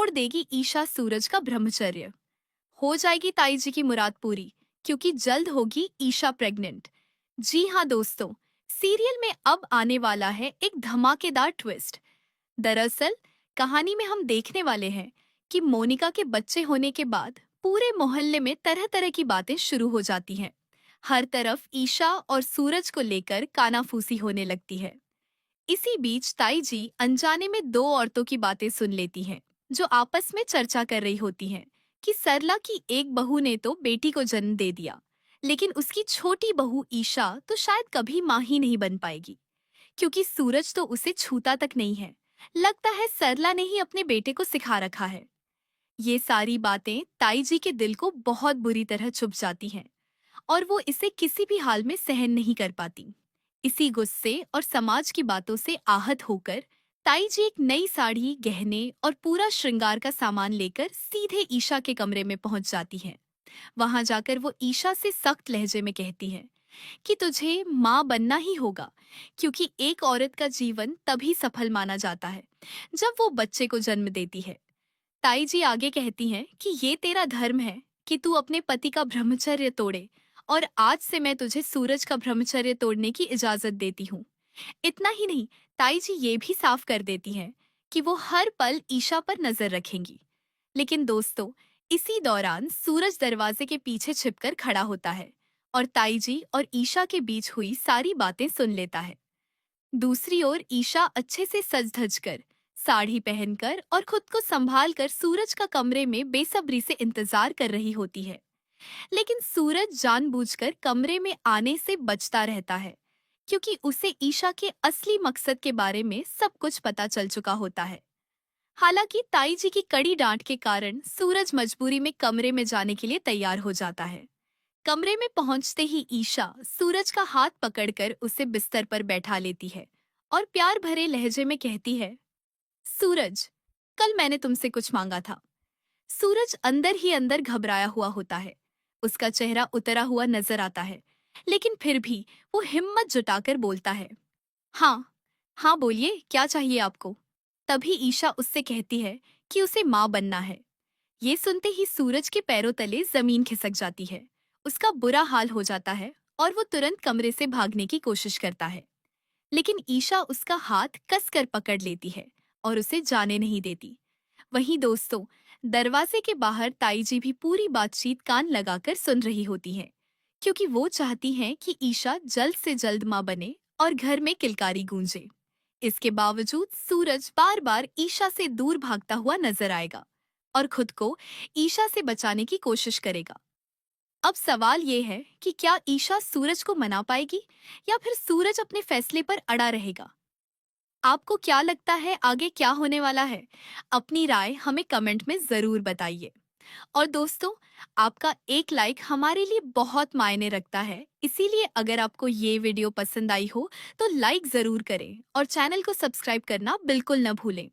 तोड़ देगी ईशा सूरज का ब्रह्मचर्य। हो जाएगी ताई जी की मुराद पूरी, क्योंकि जल्द होगी ईशा प्रेग्नेंट। जी हाँ दोस्तों, सीरियल में अब आने वाला है एक धमाकेदार ट्विस्ट। दरअसल कहानी में हम देखने वाले हैं कि मोनिका के बच्चे होने के बाद पूरे मोहल्ले में तरह तरह की बातें शुरू हो जाती हैं। हर तरफ ईशा और सूरज को लेकर कानाफूसी होने लगती है। इसी बीच ताई जी अनजाने में दो औरतों की बातें सुन लेती हैं, जो आपस में चर्चा कर रही होती हैं कि सरला की एक बहू ने तो बेटी को जन्म दे दिया, लेकिन उसकी छोटी बहू ईशा तो शायद कभी मां ही नहीं बन पाएगी, क्योंकि सूरज तो उसे छूता तक नहीं है। लगता है सरला ने ही अपने बेटे को सिखा रखा है। ये सारी बातें ताई जी के दिल को बहुत बुरी तरह चुभ जाती हैं और वो इसे किसी भी हाल में सहन नहीं कर पाती। इसी गुस्से और समाज की बातों से आहत होकर ताई जी एक नई साड़ी, गहने और पूरा श्रृंगार का सामान लेकर सीधे ईशा के कमरे में पहुंच जाती हैं। वहां जाकर वो ईशा से सख्त लहजे में कहती हैं कि तुझे माँ बनना ही होगा, क्योंकि एक औरत का जीवन तभी सफल माना जाता है जब वो बच्चे को जन्म देती है। ताई जी आगे कहती हैं कि ये तेरा धर्म है कि तू अपने पति का ब्रह्मचर्य तोड़े, और आज से मैं तुझे सूरज का ब्रह्मचर्य तोड़ने की इजाजत देती हूँ। इतना ही नहीं, ताई जी ये भी साफ कर देती हैं कि वो हर पल ईशा पर नजर रखेंगी। लेकिन दोस्तों, इसी दौरान सूरज दरवाजे के पीछे छिपकर खड़ा होता है और ताई जी और ईशा के बीच हुई सारी बातें सुन लेता है। दूसरी ओर ईशा अच्छे से सज धज कर, साड़ी पहनकर और खुद को संभाल कर सूरज का कमरे में बेसब्री से इंतजार कर रही होती है। लेकिन सूरज जानबूझकर कमरे में आने से बचता रहता है, क्योंकि उसे ईशा के असली मकसद के बारे में सब कुछ पता चल चुका होता है। हालांकि ताई जी की कड़ी डांट के कारण सूरज मजबूरी में कमरे में जाने के लिए तैयार हो जाता है। कमरे में पहुंचते ही ईशा सूरज का हाथ पकड़कर उसे बिस्तर पर बैठा लेती है और प्यार भरे लहजे में कहती है, सूरज, कल मैंने तुमसे कुछ मांगा था। सूरज अंदर ही अंदर घबराया हुआ होता है। उसका चेहरा उतरा हुआ नजर आता है, लेकिन फिर भी वो हिम्मत जुटाकर बोलता है, हाँ, हाँ बोलिए, क्या चाहिए आपको। तभी ईशा उससे कहती है कि उसे माँ बनना है। ये सुनते ही सूरज के पैरों तले जमीन खिसक जाती है। उसका बुरा हाल हो जाता है और वो तुरंत कमरे से भागने की कोशिश करता है, लेकिन ईशा उसका हाथ कसकर पकड़ लेती है और उसे जाने नहीं देती। वहीं दोस्तों, दरवाजे के बाहर ताई जी भी पूरी बातचीत कान लगाकर सुन रही होती हैं, क्योंकि वो चाहती हैं कि ईशा जल्द से जल्द मां बने और घर में किलकारी गूंजे। इसके बावजूद सूरज बार बार ईशा से दूर भागता हुआ नजर आएगा और खुद को ईशा से बचाने की कोशिश करेगा। अब सवाल ये है कि क्या ईशा सूरज को मना पाएगी या फिर सूरज अपने फैसले पर अड़ा रहेगा। आपको क्या लगता है आगे क्या होने वाला है? अपनी राय हमें कमेंट में जरूर बताइए। और दोस्तों, आपका एक लाइक हमारे लिए बहुत मायने रखता है, इसीलिए अगर आपको ये वीडियो पसंद आई हो तो लाइक जरूर करें और चैनल को सब्सक्राइब करना बिल्कुल न भूलें।